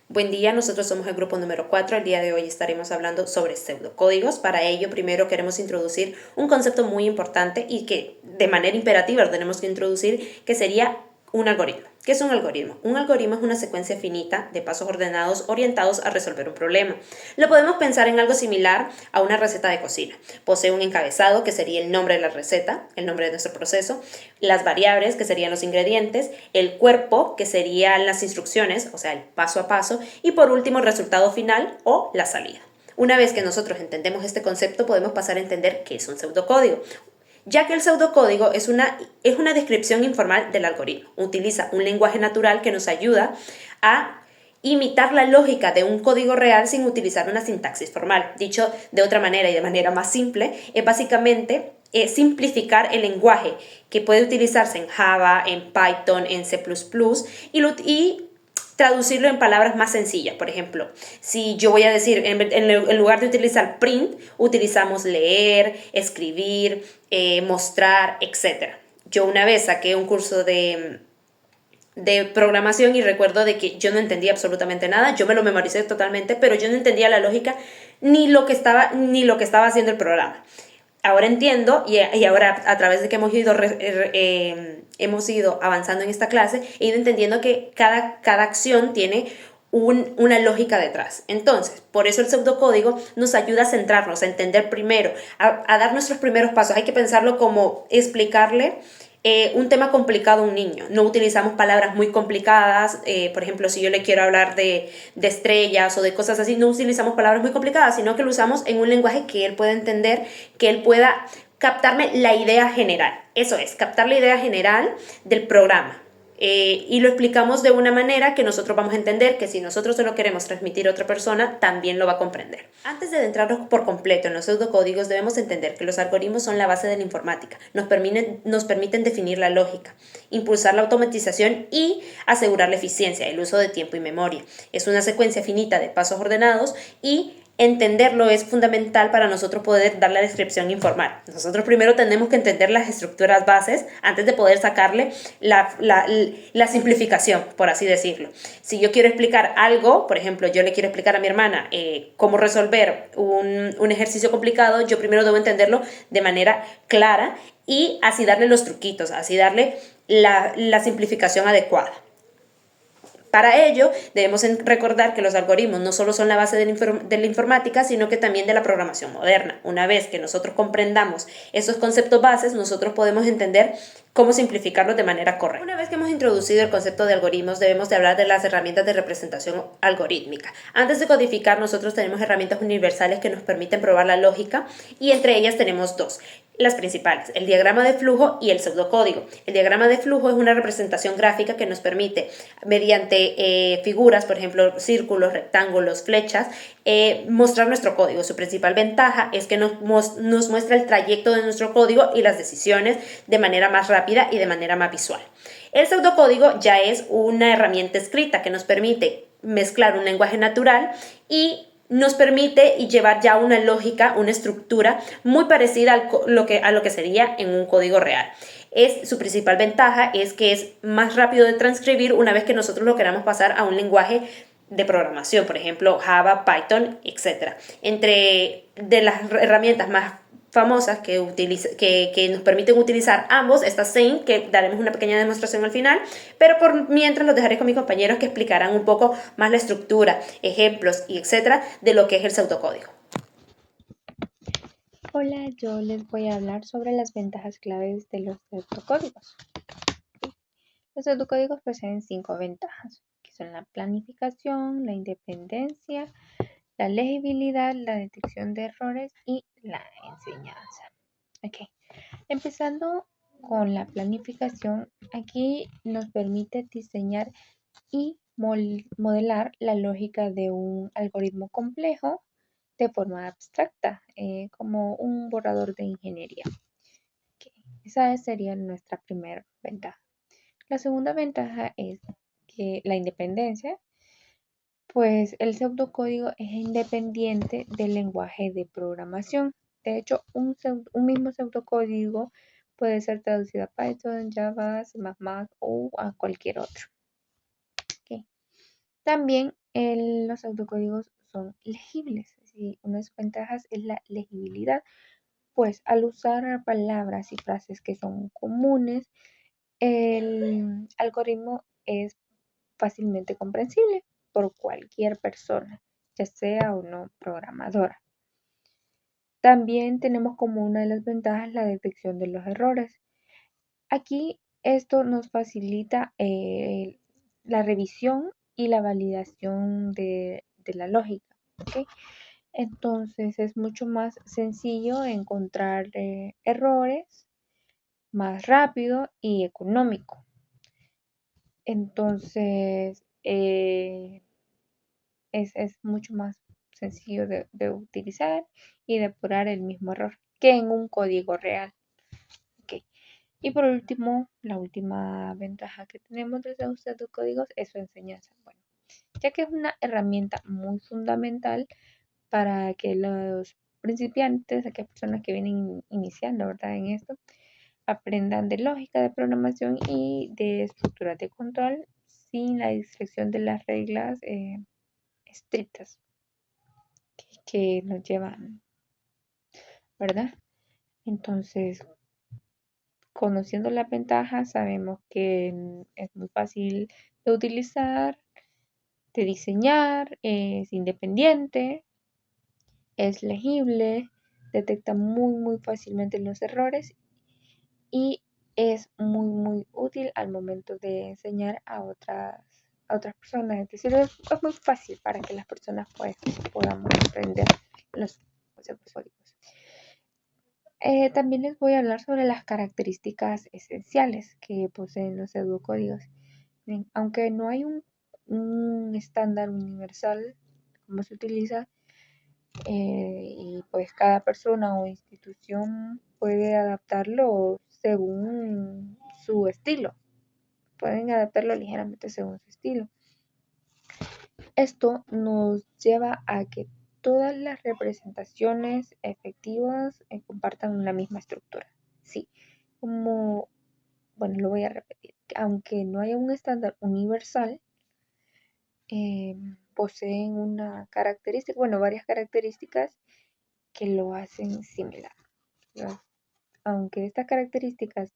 Buen día, nosotros somos el grupo número 4. El día de hoy estaremos hablando sobre pseudocódigos. Para ello, primero queremos introducir un concepto muy importante y que de manera imperativa lo tenemos que introducir, que sería un algoritmo. ¿Qué es un algoritmo? Un algoritmo es una secuencia finita de pasos ordenados orientados a resolver un problema. Lo podemos pensar en algo similar a una receta de cocina. Posee un encabezado, que sería el nombre de la receta, el nombre de nuestro proceso, las variables, que serían los ingredientes, el cuerpo, que serían las instrucciones, o sea, el paso a paso, y por último el resultado final o la salida. Una vez que nosotros entendemos este concepto, podemos pasar a entender qué es un pseudocódigo, ya que el pseudocódigo es una descripción informal del algoritmo. Utiliza un lenguaje natural que nos ayuda a imitar la lógica de un código real sin utilizar una sintaxis formal. Dicho de otra manera y de manera más simple, es básicamente simplificar el lenguaje que puede utilizarse en Java, en Python, en C++ y traducirlo en palabras más sencillas. Por ejemplo, si yo voy a decir, en lugar de utilizar print, utilizamos leer, escribir, mostrar, etc. Yo una vez saqué un curso de programación y recuerdo de que yo no entendía absolutamente nada, yo me lo memoricé totalmente, pero yo no entendía la lógica ni lo que estaba haciendo el programa. Ahora entiendo y ahora a través de que hemos ido avanzando en esta clase, he ido entendiendo que cada acción tiene una lógica detrás. Entonces, por eso el pseudocódigo nos ayuda a centrarnos, a entender primero, a dar nuestros primeros pasos. Hay que pensarlo como explicarle un tema complicado a un niño. No utilizamos palabras muy complicadas. Por ejemplo, si yo le quiero hablar de estrellas o de cosas así, no utilizamos palabras muy complicadas, sino que lo usamos en un lenguaje que él pueda entender, que él pueda captarme la idea general. Eso es, captar la idea general del programa. Y lo explicamos de una manera que nosotros vamos a entender, que si nosotros se lo queremos transmitir a otra persona, también lo va a comprender. Antes de adentrarnos por completo en los pseudocódigos, debemos entender que los algoritmos son la base de la informática. Nos permiten definir la lógica, impulsar la automatización y asegurar la eficiencia, el uso de tiempo y memoria. Es una secuencia finita de pasos ordenados y entenderlo es fundamental para nosotros poder dar la descripción informal. Nosotros primero tenemos que entender las estructuras bases antes de poder sacarle la simplificación, por así decirlo. Si yo quiero explicar algo, por ejemplo, yo le quiero explicar a mi hermana cómo resolver un ejercicio complicado, yo primero debo entenderlo de manera clara y así darle los truquitos, así darle la simplificación adecuada. Para ello, debemos recordar que los algoritmos no solo son la base de la informática, sino que también de la programación moderna. Una vez que nosotros comprendamos esos conceptos bases, nosotros podemos entender cómo simplificarlos de manera correcta. Una vez que hemos introducido el concepto de algoritmos, debemos de hablar de las herramientas de representación algorítmica. Antes de codificar, nosotros tenemos herramientas universales que nos permiten probar la lógica y entre ellas tenemos dos. Las principales, el diagrama de flujo y el pseudocódigo. El diagrama de flujo es una representación gráfica que nos permite, mediante figuras, por ejemplo, círculos, rectángulos, flechas, mostrar nuestro código. Su principal ventaja es que nos muestra el trayecto de nuestro código y las decisiones de manera más rápida y de manera más visual. El pseudocódigo ya es una herramienta escrita que nos permite mezclar un lenguaje natural y nos permite llevar ya una lógica, una estructura muy parecida a lo que sería en un código real. Su principal ventaja es que es más rápido de transcribir una vez que nosotros lo queramos pasar a un lenguaje de programación, por ejemplo Java, Python, etc. Entre de las herramientas más famosas que nos permiten utilizar ambos, está Saint, que daremos una pequeña demostración al final, pero por mientras los dejaré con mis compañeros que explicarán un poco más la estructura, ejemplos y etcétera de lo que es el pseudocódigo. Hola, yo les voy a hablar sobre las ventajas claves de los pseudocódigos. Los pseudocódigos poseen 5 ventajas, que son la planificación, la independencia, la legibilidad, la detección de errores y la enseñanza. Ok, empezando con la planificación, aquí nos permite diseñar y modelar la lógica de un algoritmo complejo de forma abstracta, como un borrador de ingeniería. Okay. Esa sería nuestra primera ventaja. La segunda ventaja es que la independencia, pues el pseudocódigo es independiente del lenguaje de programación. De hecho, un mismo pseudocódigo puede ser traducido a Python, Java, C++ o a cualquier otro. Okay. También los pseudocódigos son legibles. Y una de sus ventajas es la legibilidad, pues al usar palabras y frases que son comunes, el algoritmo es fácilmente comprensible por cualquier persona, ya sea o no programadora. También tenemos como una de las ventajas la detección de los errores. Aquí esto nos facilita la revisión y la validación de la lógica. ¿Ok? Entonces es mucho más sencillo encontrar errores, más rápido y económico. Entonces es mucho más sencillo de utilizar y depurar el mismo error que en un código real. Ok. Y por último, la última ventaja que tenemos de usar de códigos es su enseñanza. Bueno, ya que es una herramienta muy fundamental para que los principiantes, aquellas personas que vienen iniciando, ¿verdad? En esto, aprendan de lógica de programación y de estructuras de control sin la distracción de las reglas estrictas que nos llevan, ¿verdad? Entonces, conociendo las ventajas, sabemos que es muy fácil de utilizar, de diseñar, es independiente, es legible, detecta muy fácilmente los errores y es muy útil al momento de enseñar a otras personas. Es decir, es muy fácil para que las personas pues, podamos aprender los códigos. También les voy a hablar sobre las características esenciales que poseen los pseudocódigos. Bien, aunque no hay un estándar universal como se utiliza, y pues cada persona o institución puede adaptarlo según su estilo. Pueden adaptarlo ligeramente según su estilo. Esto nos lleva a que todas las representaciones efectivas compartan la misma estructura. Sí, como, bueno, lo voy a repetir. Aunque no haya un estándar universal, poseen una característica, bueno, varias características que lo hacen similar. Aunque estas características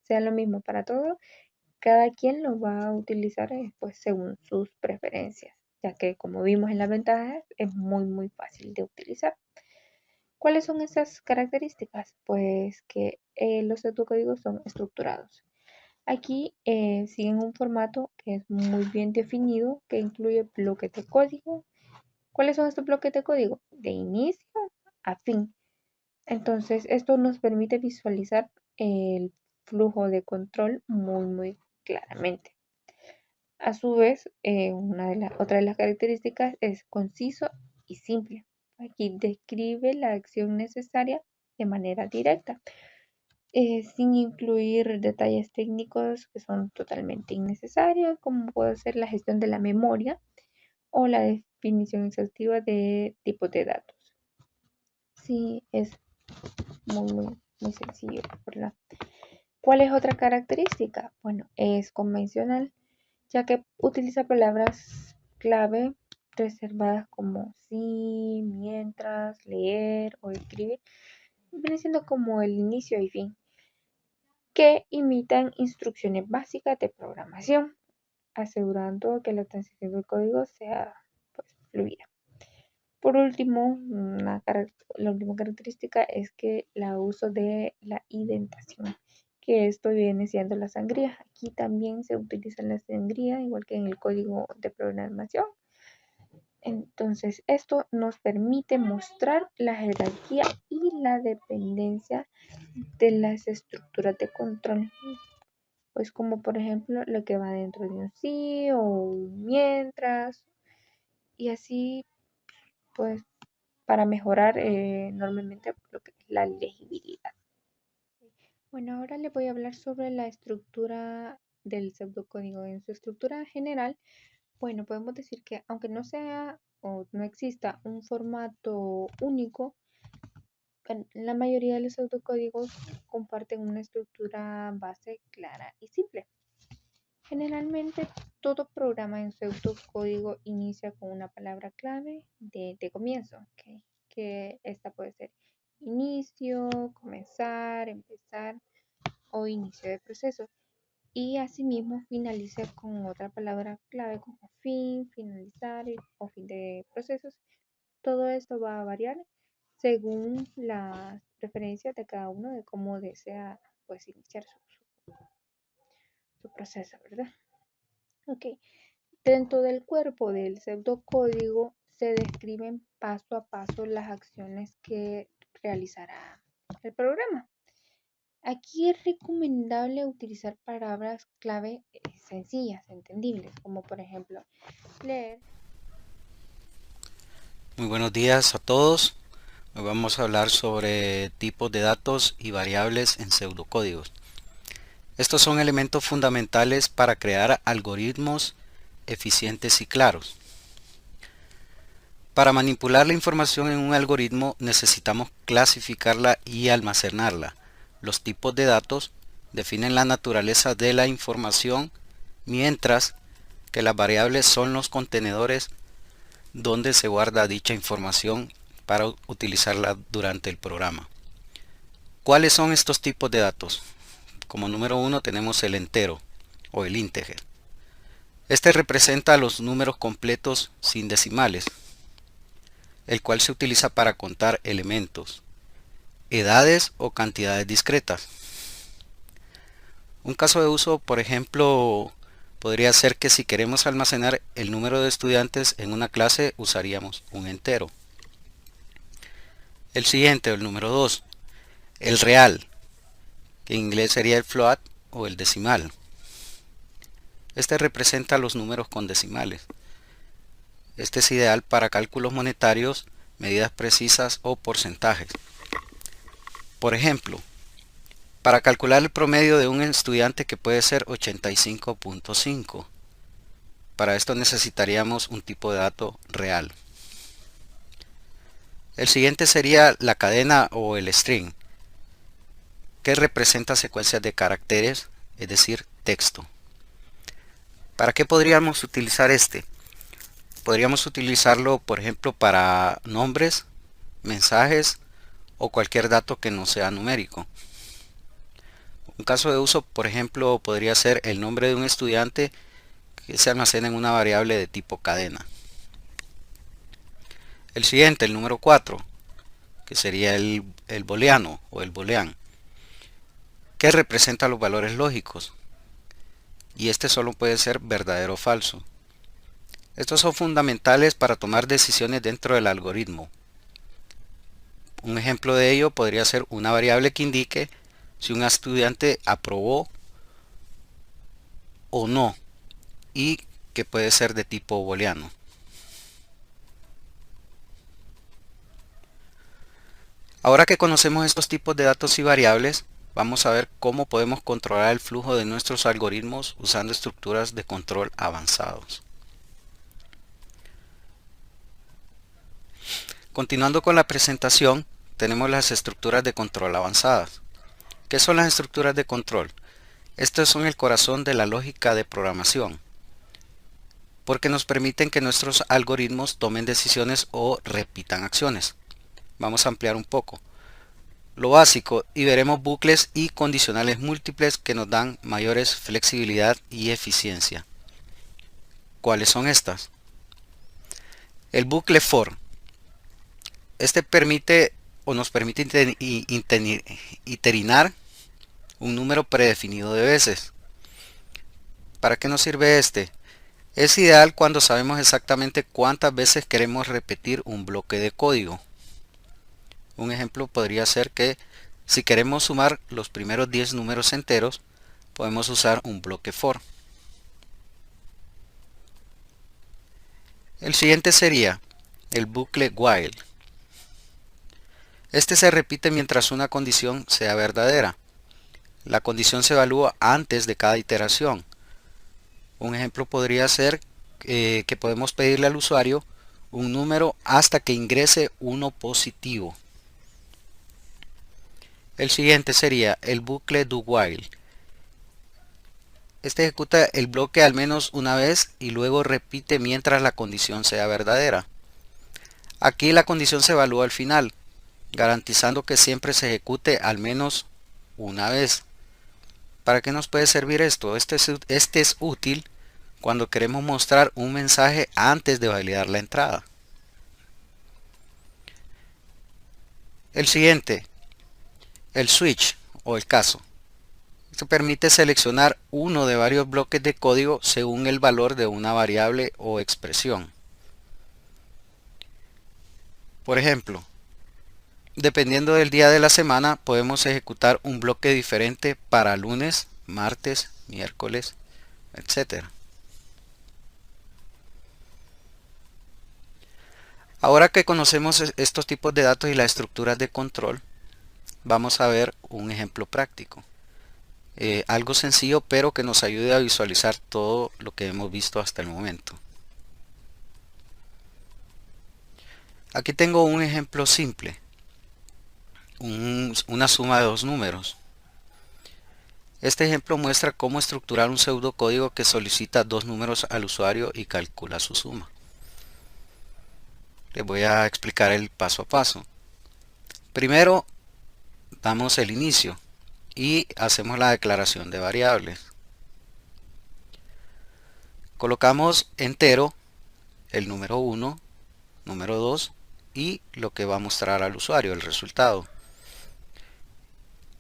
sean lo mismo para todos, cada quien lo va a utilizar pues, según sus preferencias, ya que como vimos en las ventajas es muy fácil de utilizar. ¿Cuáles son esas características? Pues que los códigos son estructurados. Aquí siguen un formato que es muy bien definido, que incluye bloques de código. ¿Cuáles son estos bloques de código? De inicio a fin. Entonces, esto nos permite visualizar el flujo de control muy claramente. A su vez, otra de las características es conciso y simple. Aquí describe la acción necesaria de manera directa, sin incluir detalles técnicos que son totalmente innecesarios, como puede ser la gestión de la memoria o la definición exhaustiva de tipos de datos. Sí, es muy sencillo, ¿verdad? ¿Cuál es otra característica? Bueno, es convencional, ya que utiliza palabras clave reservadas como sí, mientras, leer o escribir, viene siendo como el inicio y fin, que imitan instrucciones básicas de programación, asegurando que la transición del código sea pues, fluida. Por último, la última característica es que la uso de la indentación, que esto viene siendo la sangría. Aquí también se utiliza la sangría, igual que en el código de programación. Entonces, esto nos permite mostrar la jerarquía y la dependencia de las estructuras de control. Pues como por ejemplo lo que va dentro de un sí o un mientras. Y así, pues para mejorar enormemente lo que es la legibilidad. Bueno, ahora le voy a hablar sobre la estructura del pseudocódigo. En su estructura general, bueno, podemos decir que aunque no sea o no exista un formato único, la mayoría de los pseudocódigos comparten una estructura base clara y simple. Generalmente todo programa en pseudocódigo inicia con una palabra clave de comienzo, ¿ok? Que esta puede ser inicio, comenzar, empezar o inicio de proceso. Y asimismo finaliza con otra palabra clave como fin, finalizar o fin de procesos. Todo esto va a variar según las preferencias de cada uno de cómo desea pues iniciar su proceso, ¿verdad? Ok. Dentro del cuerpo del pseudocódigo se describen paso a paso las acciones que realizará el programa. Aquí es recomendable utilizar palabras clave sencillas, entendibles, como por ejemplo leer. Muy buenos días a todos. Hoy vamos a hablar sobre tipos de datos y variables en pseudocódigos. Estos son elementos fundamentales para crear algoritmos eficientes y claros. Para manipular la información en un algoritmo necesitamos clasificarla y almacenarla. Los tipos de datos definen la naturaleza de la información, mientras que las variables son los contenedores donde se guarda dicha información para utilizarla durante el programa. ¿Cuáles son estos tipos de datos? Como número uno tenemos el entero o el integer. Este representa los números completos sin decimales, el cual se utiliza para contar elementos, edades o cantidades discretas. Un caso de uso, por ejemplo, podría ser que si queremos almacenar el número de estudiantes en una clase usaríamos un entero. El siguiente, el número 2, el real, que en inglés sería el float o el decimal. Este representa los números con decimales. Este es ideal para cálculos monetarios, medidas precisas o porcentajes. Por ejemplo, para calcular el promedio de un estudiante que puede ser 85.5. Para esto necesitaríamos un tipo de dato real. El siguiente sería la cadena o el string, que representa secuencias de caracteres, es decir, texto. ¿Para qué podríamos utilizar este? Podríamos utilizarlo, por ejemplo, para nombres, mensajes o cualquier dato que no sea numérico. Un caso de uso, por ejemplo, podría ser el nombre de un estudiante que se almacena en una variable de tipo cadena. El siguiente, el número 4, que sería el booleano o el boolean, que representa los valores lógicos. Y este solo puede ser verdadero o falso. Estos son fundamentales para tomar decisiones dentro del algoritmo. Un ejemplo de ello podría ser una variable que indique si un estudiante aprobó o no, y que puede ser de tipo booleano. Ahora que conocemos estos tipos de datos y variables, vamos a ver cómo podemos controlar el flujo de nuestros algoritmos usando estructuras de control avanzados. Continuando con la presentación, tenemos las estructuras de control avanzadas. ¿Qué son las estructuras de control? Estas son el corazón de la lógica de programación, porque nos permiten que nuestros algoritmos tomen decisiones o repitan acciones. Vamos a ampliar un poco lo básico y veremos bucles y condicionales múltiples que nos dan mayores flexibilidad y eficiencia. ¿Cuáles son estas? El bucle for. Este permite o nos permite iterar un número predefinido de veces. ¿Para qué nos sirve este? Es ideal cuando sabemos exactamente cuántas veces queremos repetir un bloque de código. Un ejemplo podría ser que si queremos sumar los primeros 10 números enteros, podemos usar un bloque for. El siguiente sería el bucle while. Este se repite mientras una condición sea verdadera. La condición se evalúa antes de cada iteración. Un ejemplo podría ser que podemos pedirle al usuario un número hasta que ingrese uno positivo. El siguiente sería el bucle do while. Este ejecuta el bloque al menos una vez y luego repite mientras la condición sea verdadera. Aquí la condición se evalúa al final, garantizando que siempre se ejecute al menos una vez. ¿Para qué nos puede servir esto? Este es útil cuando queremos mostrar un mensaje antes de validar la entrada. El siguiente, el switch o el caso. Esto permite seleccionar uno de varios bloques de código según el valor de una variable o expresión. Por ejemplo, dependiendo del día de la semana, podemos ejecutar un bloque diferente para lunes, martes, miércoles, etc. Ahora que conocemos estos tipos de datos y las estructuras de control, vamos a ver un ejemplo práctico. Algo sencillo, pero que nos ayude a visualizar todo lo que hemos visto hasta el momento. Aquí tengo un ejemplo simple. Una suma de dos números. Este ejemplo muestra cómo estructurar un pseudocódigo que solicita dos números al usuario y calcula su suma. Les voy a explicar el paso a paso. Primero, damos el inicio y hacemos la declaración de variables. Colocamos entero el número 1, número 2 y lo que va a mostrar al usuario, el resultado.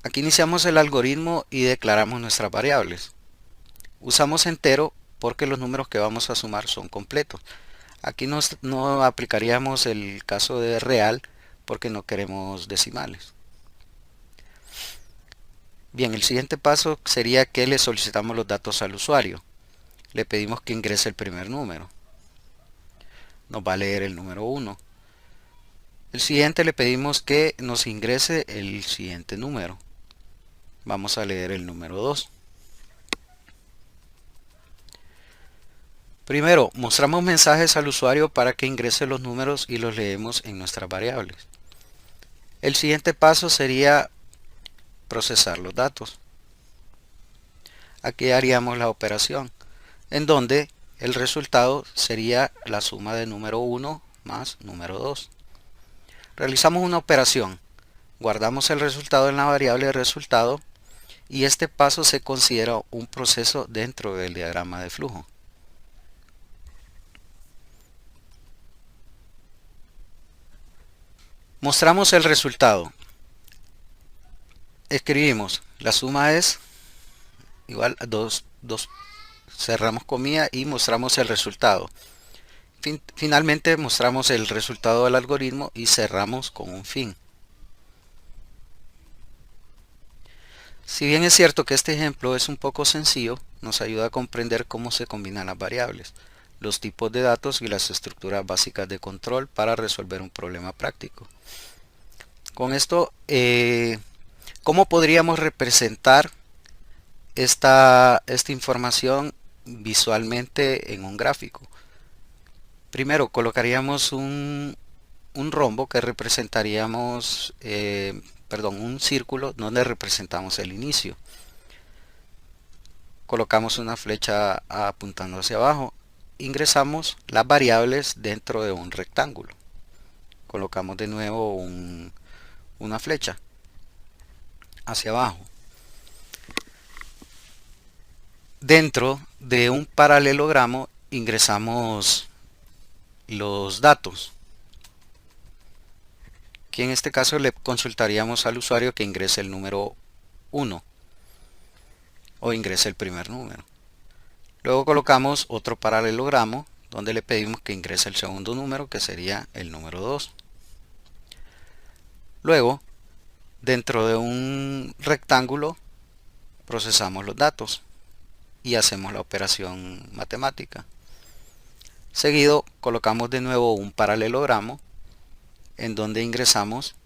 Aquí iniciamos el algoritmo y declaramos nuestras variables. Usamos entero porque los números que vamos a sumar son completos. Aquí no aplicaríamos el caso de real porque no queremos decimales. Bien, el siguiente paso sería que le solicitamos los datos al usuario. Le pedimos que ingrese el primer número. Nos va a leer el número 1. El siguiente le pedimos que nos ingrese el siguiente número. Vamos a leer el número 2. Primero, mostramos mensajes al usuario para que ingrese los números y los leemos en nuestras variables. El siguiente paso sería procesar los datos. Aquí haríamos la operación, en donde el resultado sería la suma de número 1 más número 2. Realizamos una operación, guardamos el resultado en la variable de resultado y este paso se considera un proceso dentro del diagrama de flujo. Mostramos el resultado. Escribimos, la suma es igual a 2, cerramos comilla y mostramos el resultado. Finalmente mostramos el resultado del algoritmo y cerramos con un fin. Si bien es cierto que este ejemplo es un poco sencillo, nos ayuda a comprender cómo se combinan las variables, los tipos de datos y las estructuras básicas de control para resolver un problema práctico. Con esto, ¿cómo podríamos representar esta información visualmente en un gráfico? Primero colocaríamos un rombo que representaríamos, un círculo donde representamos el inicio. Colocamos una flecha apuntando hacia abajo. Ingresamos las variables dentro de un rectángulo. Colocamos de nuevo una flecha hacia abajo. Dentro de un paralelogramo ingresamos los datos, que en este caso le consultaríamos al usuario que ingrese el número 1 o ingrese el primer número. Luego colocamos otro paralelogramo donde le pedimos que ingrese el segundo número, que sería el número 2. Luego, dentro de un rectángulo, procesamos los datos y hacemos la operación matemática. Seguido, colocamos de nuevo un paralelogramo en donde ingresamos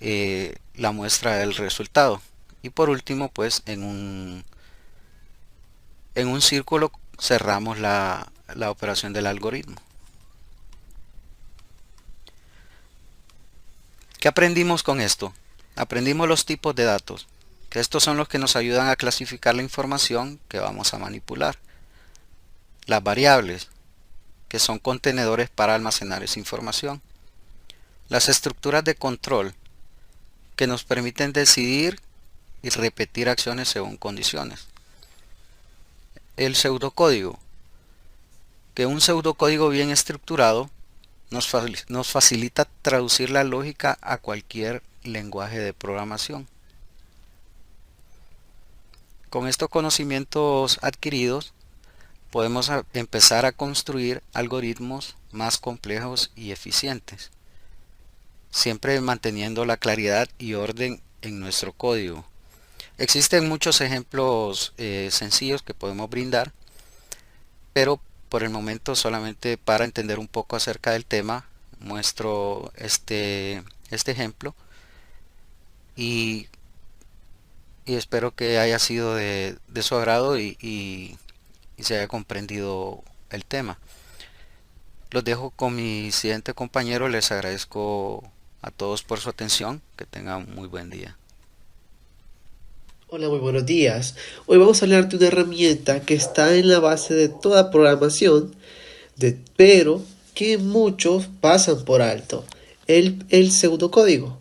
la muestra del resultado. Y por último, pues en un círculo cerramos la operación del algoritmo. ¿Qué aprendimos con esto? Aprendimos los tipos de datos, que estos son los que nos ayudan a clasificar la información que vamos a manipular. Las variables, que son contenedores para almacenar esa información. Las estructuras de control, que nos permiten decidir y repetir acciones según condiciones. El pseudocódigo, que un pseudocódigo bien estructurado nos facilita traducir la lógica a cualquier lenguaje de programación. Con estos conocimientos adquiridos, podemos empezar a construir algoritmos más complejos y eficientes, siempre manteniendo la claridad y orden en nuestro código. Existen muchos ejemplos sencillos que podemos brindar, pero por el momento solamente para entender un poco acerca del tema muestro este ejemplo y espero que haya sido de su agrado y se haya comprendido el tema. Los dejo con mi siguiente compañero. Les agradezco a todos por su atención. Que tengan muy buen día. Hola, muy buenos días. Hoy vamos a hablar de una herramienta que está en la base de toda programación, pero que muchos pasan por alto, el pseudocódigo.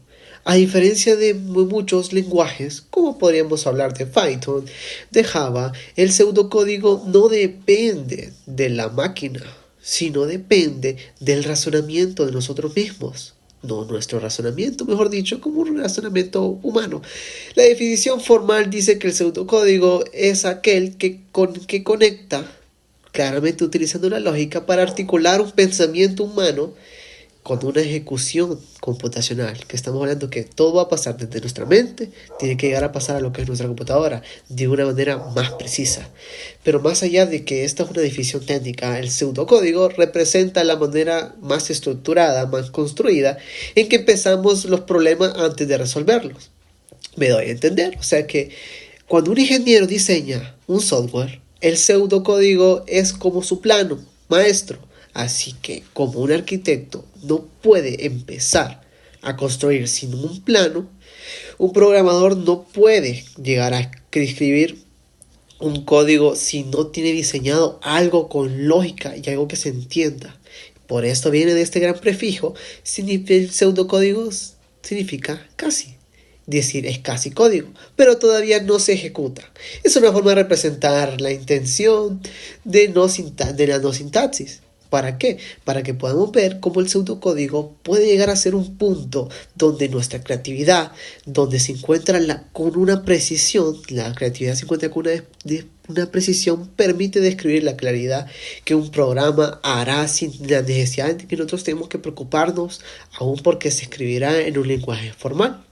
A diferencia de muchos lenguajes, como podríamos hablar de Python, de Java, el pseudocódigo no depende de la máquina, sino depende del razonamiento de nosotros mismos. No nuestro razonamiento, mejor dicho, como un razonamiento humano. La definición formal dice que el pseudocódigo es aquel que conecta, claramente utilizando la lógica, para articular un pensamiento humano con una ejecución computacional, que estamos hablando que todo va a pasar desde nuestra mente, tiene que llegar a pasar a lo que es nuestra computadora, de una manera más precisa. Pero más allá de que esta es una definición técnica, el pseudocódigo representa la manera más estructurada, más construida, en que empezamos los problemas antes de resolverlos. Me doy a entender, o sea que cuando un ingeniero diseña un software, el pseudocódigo es como su plano maestro. Así que, como un arquitecto no puede empezar a construir sin un plano, un programador no puede llegar a escribir un código si no tiene diseñado algo con lógica y algo que se entienda. Por esto viene de este gran prefijo, pseudocódigo significa casi. Decir es casi código, pero todavía no se ejecuta. Es una forma de representar la intención de la no sintaxis. ¿Para qué? Para que podamos ver cómo el pseudocódigo puede llegar a ser un punto donde nuestra creatividad, donde se encuentra con una precisión, la creatividad se encuentra con una precisión, permite describir la claridad que un programa hará sin la necesidad de que nosotros tenemos que preocuparnos, aún porque se escribirá en un lenguaje formal.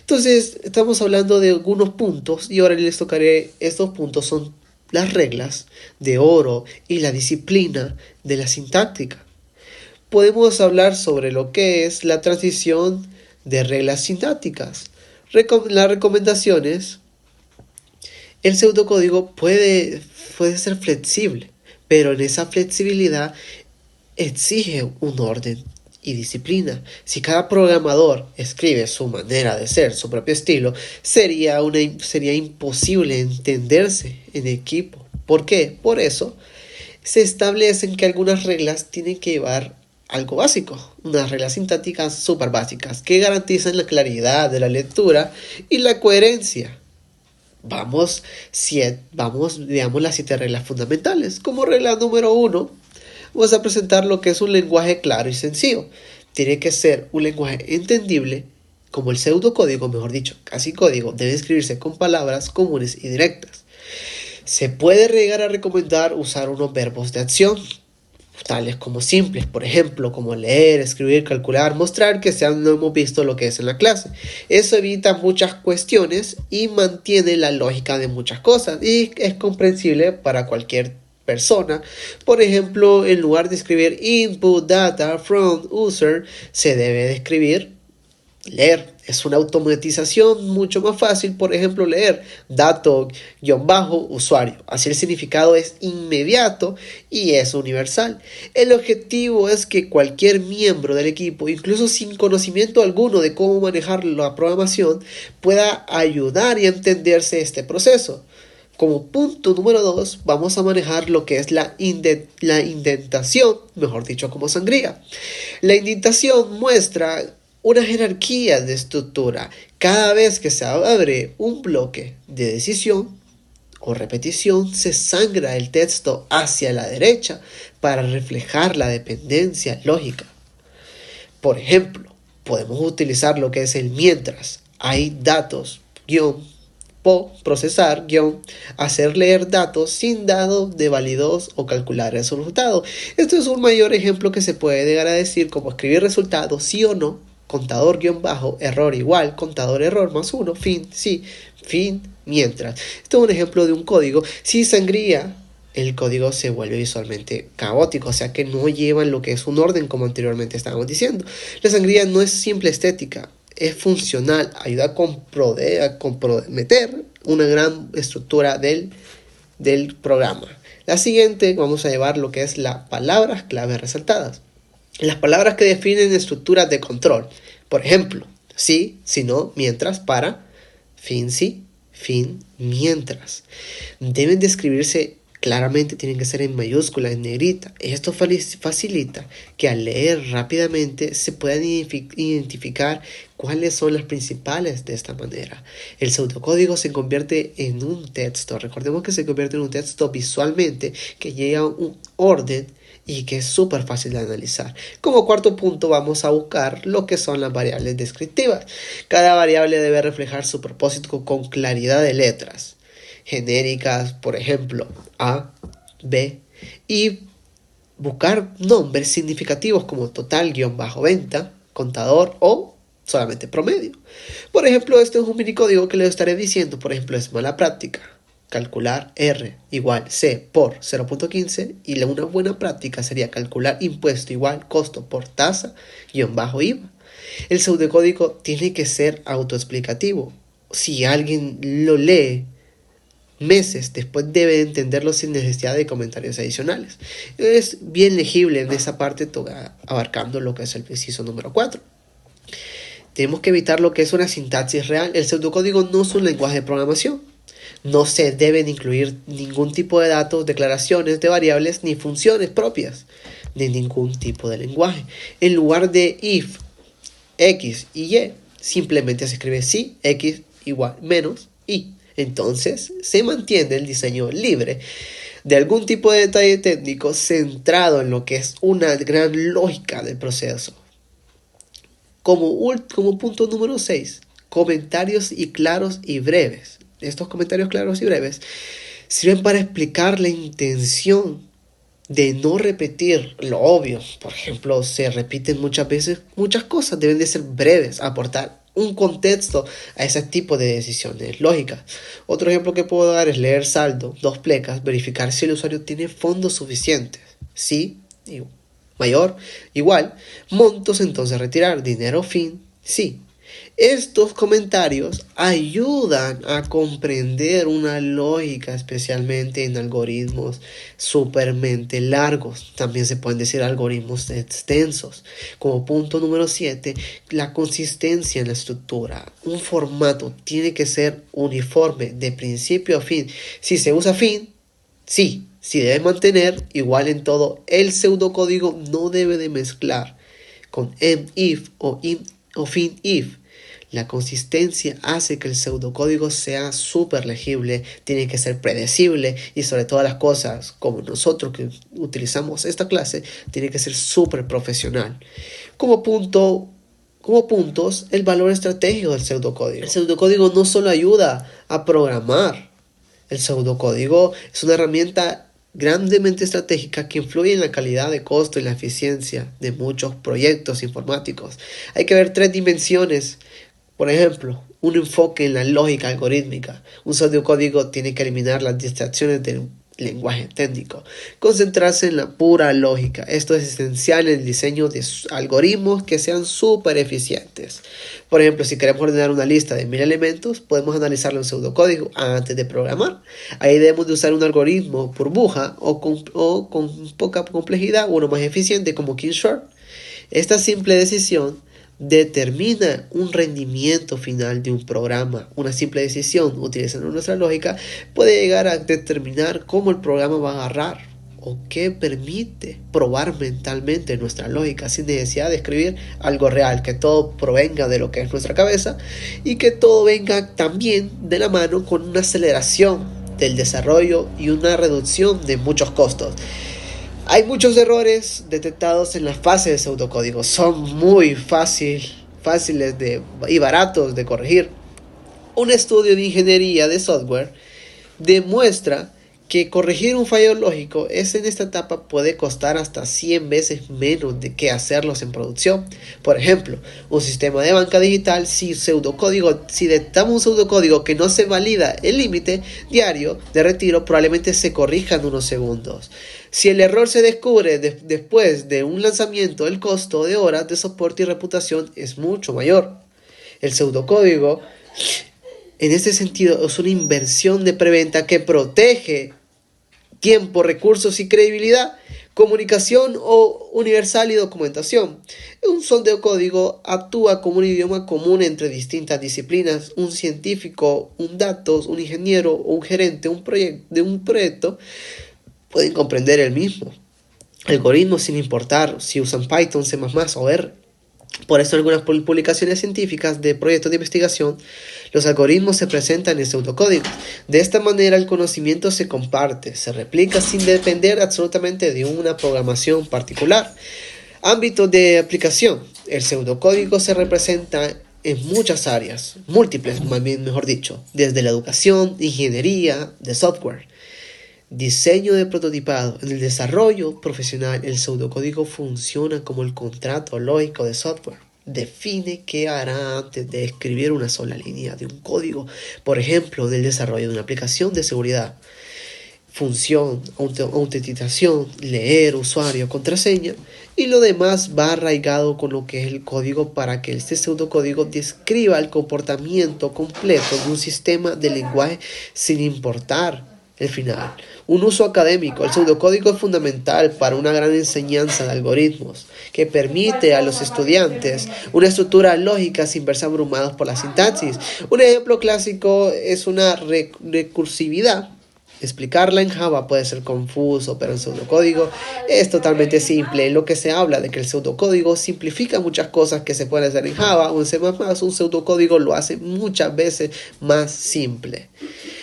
Entonces, estamos hablando de algunos puntos y ahora les tocaré. Estos puntos son las reglas de oro y la disciplina de la sintáctica. Podemos hablar sobre lo que es la transición de reglas sintácticas. Las recomendaciones. El pseudocódigo puede ser flexible, pero en esa flexibilidad exige un orden y disciplina. Si cada programador escribe su manera de ser, su propio estilo, sería imposible entenderse en equipo. ¿Por qué? Por eso se establecen que algunas reglas tienen que llevar algo básico, unas reglas sintácticas súper básicas que garantizan la claridad de la lectura y la coherencia. Veamos las 7 reglas fundamentales. Como regla número 1, vamos a presentar lo que es un lenguaje claro y sencillo. Tiene que ser un lenguaje entendible, como el pseudocódigo, mejor dicho, casi código, debe escribirse con palabras comunes y directas. Se puede llegar a recomendar usar unos verbos de acción, tales como simples, por ejemplo, como leer, escribir, calcular, mostrar, que no hemos visto lo que es en la clase. Eso evita muchas cuestiones y mantiene la lógica de muchas cosas y es comprensible para cualquier persona. Por ejemplo, en lugar de escribir input data from user, se debe de escribir leer. Es una automatización mucho más fácil, por ejemplo, leer dato-usuario. Así el significado es inmediato y es universal. El objetivo es que cualquier miembro del equipo, incluso sin conocimiento alguno de cómo manejar la programación, pueda ayudar y entenderse este proceso. Como punto número 2, vamos a manejar lo que es la indentación, mejor dicho, como sangría. La indentación muestra una jerarquía de estructura. Cada vez que se abre un bloque de decisión o repetición, se sangra el texto hacia la derecha para reflejar la dependencia lógica. Por ejemplo, podemos utilizar lo que es el mientras. Hay datos, procesar, hacer leer datos sin dado de válidos o calcular el resultado. Esto es un mayor ejemplo que se puede llegar a decir como escribir resultados sí o no, contador error igual, contador error más 1, fin, sí, fin, mientras. Esto es un ejemplo de un código. Si sangría, el código se vuelve visualmente caótico, o sea que no llevan lo que es un orden como anteriormente estábamos diciendo. La sangría no es simple estética, es funcional, ayuda a comprometer una gran estructura del programa. La siguiente vamos a llevar lo que es las palabras clave resaltadas. Las palabras que definen estructuras de control. Por ejemplo, sí, si no, mientras, para, fin, sí, fin, mientras. Deben describirse claramente, tienen que ser en mayúscula, en negrita. Esto facilita que al leer rápidamente se puedan identificar cuáles son las principales de esta manera. El pseudocódigo se convierte en un texto. Recordemos que se convierte en un texto visualmente que llega a un orden y que es súper fácil de analizar. Como cuarto punto vamos a buscar lo que son las variables descriptivas. Cada variable debe reflejar su propósito con claridad de letras genéricas, por ejemplo, A, B, y buscar nombres significativos como total-venta, contador o solamente promedio. Por ejemplo, este es un minicódigo que les estaré diciendo, por ejemplo, es mala práctica. Calcular R igual C por 0.15 y una buena práctica sería calcular impuesto igual costo por tasa-IVA. El pseudocódigo tiene que ser autoexplicativo. Si alguien lo lee meses después debe entenderlo sin necesidad de comentarios adicionales. Es bien legible en esa parte, abarcando lo que es el inciso número 4. Tenemos que evitar lo que es una sintaxis real. El pseudocódigo no es un lenguaje de programación. No se deben incluir ningún tipo de datos, declaraciones de variables ni funciones propias de ningún tipo de lenguaje. En lugar de if, x y y, simplemente se escribe si, x igual menos y. Entonces se mantiene el diseño libre de algún tipo de detalle técnico centrado en lo que es una gran lógica del proceso. Como punto número 6, comentarios claros y breves. Estos comentarios claros y breves sirven para explicar la intención de no repetir lo obvio. Por ejemplo, se repiten muchas veces muchas cosas, deben de ser breves, aportar un contexto a ese tipo de decisiones lógicas. Otro ejemplo que puedo dar es leer saldo, dos plecas, verificar si el usuario tiene fondos suficientes. Sí, mayor, igual, montos entonces retirar, dinero fin, sí. Estos comentarios ayudan a comprender una lógica, especialmente en algoritmos supermente largos. También se pueden decir algoritmos extensos. Como punto número 7, la consistencia en la estructura. Un formato tiene que ser uniforme de principio a fin. Si se usa fin, sí. Si debe mantener igual en todo, el pseudocódigo no debe de mezclar con end if o fin if. La consistencia hace que el pseudocódigo sea súper legible, tiene que ser predecible y sobre todas las cosas, como nosotros que utilizamos esta clase, tiene que ser súper profesional. Como puntos, el valor estratégico del pseudocódigo. El pseudocódigo no solo ayuda a programar, el pseudocódigo es una herramienta grandemente estratégica que influye en la calidad de costo y la eficiencia de muchos proyectos informáticos. Hay que ver 3 dimensiones. Por ejemplo, un enfoque en la lógica algorítmica. Un pseudocódigo tiene que eliminar las distracciones del lenguaje técnico. Concentrarse en la pura lógica. Esto es esencial en el diseño de algoritmos que sean súper eficientes. Por ejemplo, si queremos ordenar una lista de 1000 elementos, podemos analizarlo en pseudocódigo antes de programar. Ahí debemos de usar un algoritmo burbuja o con poca complejidad, uno más eficiente como King-Short. Esta simple decisión determina un rendimiento final de un programa. Una simple decisión utilizando nuestra lógica puede llegar a determinar cómo el programa va a agarrar o qué permite probar mentalmente nuestra lógica sin necesidad de escribir algo real, que todo provenga de lo que es nuestra cabeza y que todo venga también de la mano con una aceleración del desarrollo y una reducción de muchos costos. Hay muchos errores detectados en la fase de pseudocódigo. Son muy fáciles y baratos de corregir. Un estudio de ingeniería de software demuestra que corregir un fallo lógico en esta etapa puede costar hasta 100 veces menos de que hacerlos en producción. Por ejemplo, un sistema de banca digital, si detectamos un pseudocódigo que no se valida el límite diario de retiro, probablemente se corrija en unos segundos. Si el error se descubre después de un lanzamiento, el costo de horas de soporte y reputación es mucho mayor. El pseudocódigo, en este sentido, es una inversión de preventa que protege tiempo, recursos y credibilidad, comunicación universal y documentación. Un pseudocódigo actúa como un idioma común entre distintas disciplinas. Un científico, un datos, un ingeniero o un gerente de un proyecto pueden comprender el mismo algoritmo sin importar si usan Python, C++ o R. Por eso en algunas publicaciones científicas de proyectos de investigación, los algoritmos se presentan en pseudocódigos. De esta manera el conocimiento se comparte, se replica sin depender absolutamente de una programación particular. Ámbito de aplicación. El pseudocódigo se representa en muchas áreas, múltiples, mejor dicho, desde la educación, ingeniería, de software. Diseño de prototipado. En el desarrollo profesional, el pseudocódigo funciona como el contrato lógico de software. Define qué hará antes de escribir una sola línea de un código. Por ejemplo, en el desarrollo de una aplicación de seguridad. Función, autenticación, leer, usuario, contraseña. Y lo demás va arraigado con lo que es el código para que este pseudocódigo describa el comportamiento completo de un sistema de lenguaje sin importar el final. Un uso académico. El pseudocódigo es fundamental para una gran enseñanza de algoritmos que permite a los estudiantes una estructura lógica sin verse abrumados por la sintaxis. Un ejemplo clásico es una recursividad. Explicarla en Java puede ser confuso, pero en pseudocódigo es totalmente simple. En lo que se habla de que el pseudocódigo simplifica muchas cosas que se pueden hacer en Java o en C++, un pseudocódigo lo hace muchas veces más simple.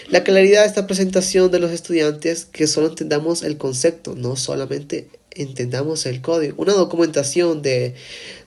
La claridad de esta presentación de los estudiantes, que solo entendamos el concepto, no solamente entendamos el código. Una documentación de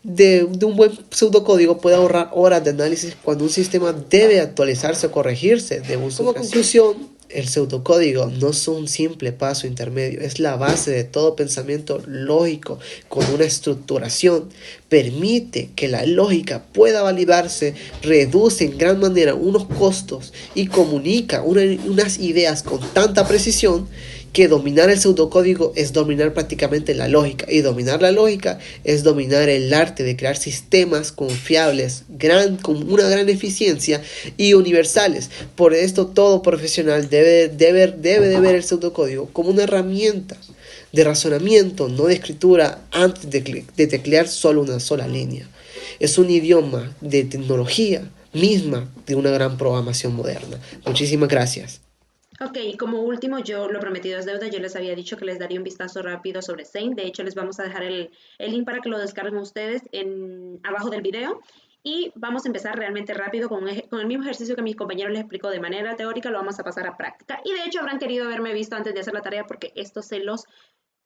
un buen pseudocódigo puede ahorrar horas de análisis cuando un sistema debe actualizarse o corregirse de uso. Como conclusión, el pseudocódigo no es un simple paso intermedio, es la base de todo pensamiento lógico con una estructuración. Permite que la lógica pueda validarse, reduce en gran manera unos costos y comunica unas ideas con tanta precisión que dominar el pseudocódigo es dominar prácticamente la lógica, y dominar la lógica es dominar el arte de crear sistemas confiables, con una gran eficiencia y universales. Por esto todo profesional debe de ver el pseudocódigo como una herramienta de razonamiento, no de escritura, antes de teclear solo una sola línea. Es un idioma de tecnología misma de una gran programación moderna. Muchísimas gracias. Ok, como último, yo lo prometido es deuda, yo les había dicho que les daría un vistazo rápido sobre Zane. De hecho, les vamos a dejar el link para que lo descarguen ustedes abajo del video. Y vamos a empezar realmente rápido con el mismo ejercicio que mis compañeros les explicó de manera teórica, lo vamos a pasar a práctica. Y de hecho habrán querido haberme visto antes de hacer la tarea porque esto se los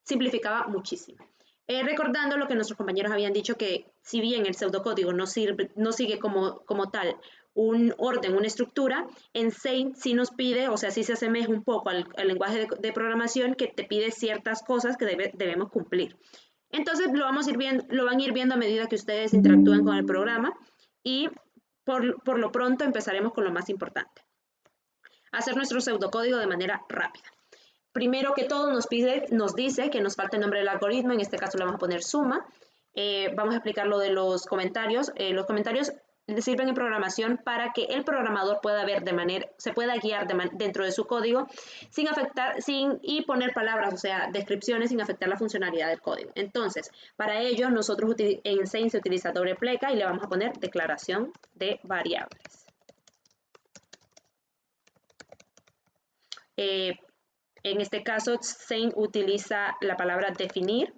simplificaba muchísimo. Recordando lo que nuestros compañeros habían dicho, que si bien el pseudocódigo no sigue como tal un orden, una estructura, en Zane sí nos pide, o sea, sí se asemeja un poco al lenguaje de programación, que te pide ciertas cosas que debemos cumplir. Entonces lo van a ir viendo a medida que ustedes interactúen con el programa, y por lo pronto empezaremos con lo más importante: hacer nuestro pseudocódigo de manera rápida. primero que todo nos dice que nos falta el nombre del algoritmo, en este caso le vamos a poner suma. Vamos a explicar lo de los comentarios. Los comentarios le sirven en programación para que el programador pueda ver se pueda guiar dentro de su código y poner palabras, o sea, descripciones sin afectar la funcionalidad del código. Entonces, para ello, nosotros en Saint se utiliza doble pleca y le vamos a poner declaración de variables. En este caso, Saint utiliza la palabra definir,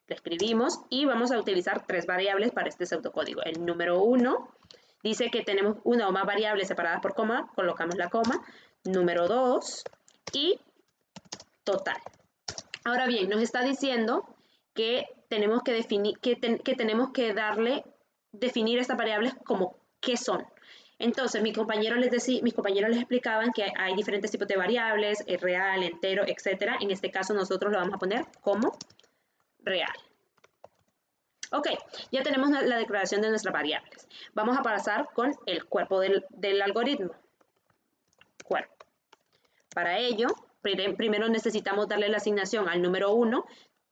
la escribimos y vamos a utilizar 3 variables para este pseudocódigo. El número 1 dice que tenemos una o más variables separadas por coma, colocamos la coma. Número 2 y total. Ahora bien, nos está diciendo que tenemos que definir, definir estas variables como qué son. Entonces, mis compañeros les explicaban que hay diferentes tipos de variables, real, entero, etc. En este caso, nosotros lo vamos a poner como real. Ok, ya tenemos la declaración de nuestras variables. Vamos a pasar con el cuerpo del algoritmo. Cuerpo. Para ello, primero necesitamos darle la asignación al número 1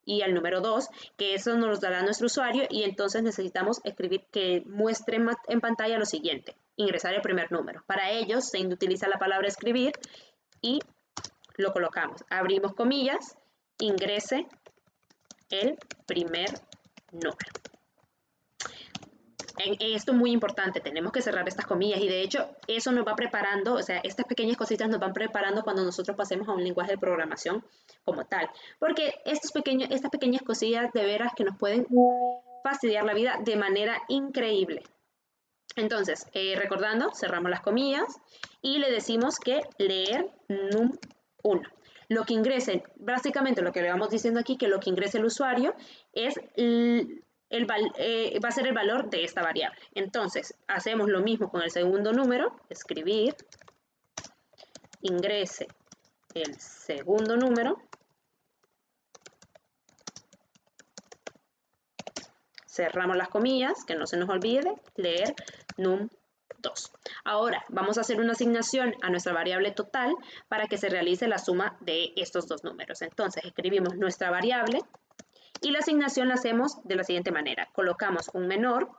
y al número 2, que eso nos dará nuestro usuario, y entonces necesitamos escribir que muestre en pantalla lo siguiente: ingresar el primer número. Para ello, se utiliza la palabra escribir y lo colocamos. Abrimos comillas, ingrese el primer número. Esto es muy importante, tenemos que cerrar estas comillas y de hecho eso nos va preparando, o sea, estas pequeñas cositas nos van preparando cuando nosotros pasemos a un lenguaje de programación como tal, porque estas pequeñas cosillas de veras que nos pueden fastidiar la vida de manera increíble. Entonces, recordando, cerramos las comillas y le decimos que leer num1. Lo que ingrese, básicamente lo que le vamos diciendo aquí, que lo que ingrese el usuario es va a ser el valor de esta variable. Entonces, hacemos lo mismo con el segundo número, escribir, ingrese el segundo número, cerramos las comillas, que no se nos olvide, leer num2. Ahora, vamos a hacer una asignación a nuestra variable total para que se realice la suma de estos dos números. Entonces, escribimos nuestra variable y la asignación la hacemos de la siguiente manera. Colocamos un menor,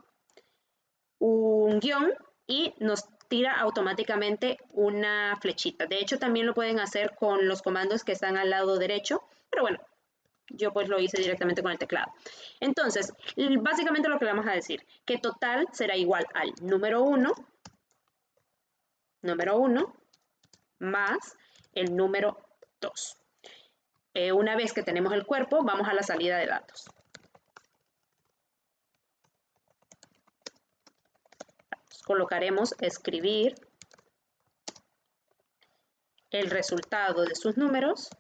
un guión y nos tira automáticamente una flechita. De hecho, también lo pueden hacer con los comandos que están al lado derecho, pero bueno, yo pues lo hice directamente con el teclado. Entonces, básicamente lo que le vamos a decir, que total será igual al número 1 más el número 2. Una vez que tenemos el cuerpo, vamos a la salida de datos. Colocaremos escribir el resultado de sus números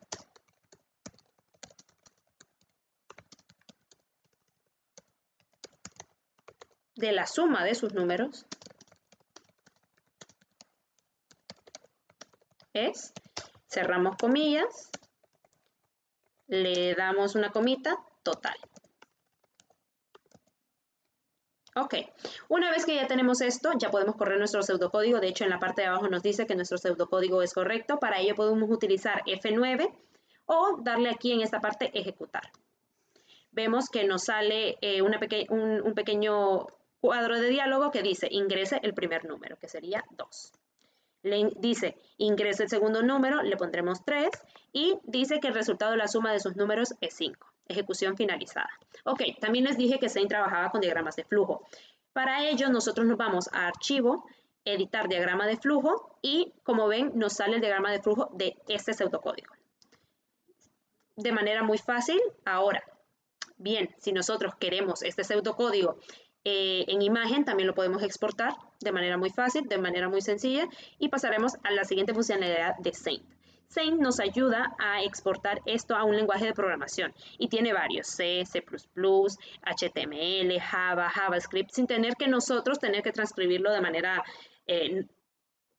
de la suma de sus números es, cerramos comillas, le damos una comita, total. Ok, una vez que ya tenemos esto, ya podemos correr nuestro pseudocódigo. De hecho, en la parte de abajo nos dice que nuestro pseudocódigo es correcto. Para ello podemos utilizar F9 o darle aquí en esta parte ejecutar. Vemos que nos sale un pequeño cuadro de diálogo que dice ingrese el primer número, que sería 2. Le dice ingrese el segundo número, le pondremos 3 y dice que el resultado de la suma de sus números es 5. Ejecución finalizada. Ok, también les dije que Saint trabajaba con diagramas de flujo. Para ello, nosotros nos vamos a Archivo, Editar diagrama de flujo y, como ven, nos sale el diagrama de flujo de este pseudocódigo. De manera muy fácil. Ahora, bien, si nosotros queremos este pseudocódigo en imagen, también lo podemos exportar de manera muy fácil, de manera muy sencilla y pasaremos a la siguiente funcionalidad de Saint. Saint nos ayuda a exportar esto a un lenguaje de programación y tiene varios, C, C++, HTML, Java, JavaScript, sin tener que nosotros transcribirlo de manera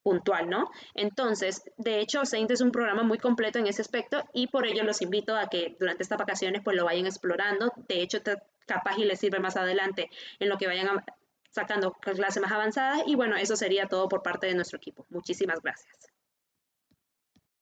puntual, ¿no? Entonces, de hecho, Saint es un programa muy completo en ese aspecto y por ello los invito a que durante estas vacaciones pues lo vayan explorando. De hecho, capaz y les sirve más adelante en lo que vayan sacando clases más avanzadas y bueno, eso sería todo por parte de nuestro equipo. Muchísimas gracias.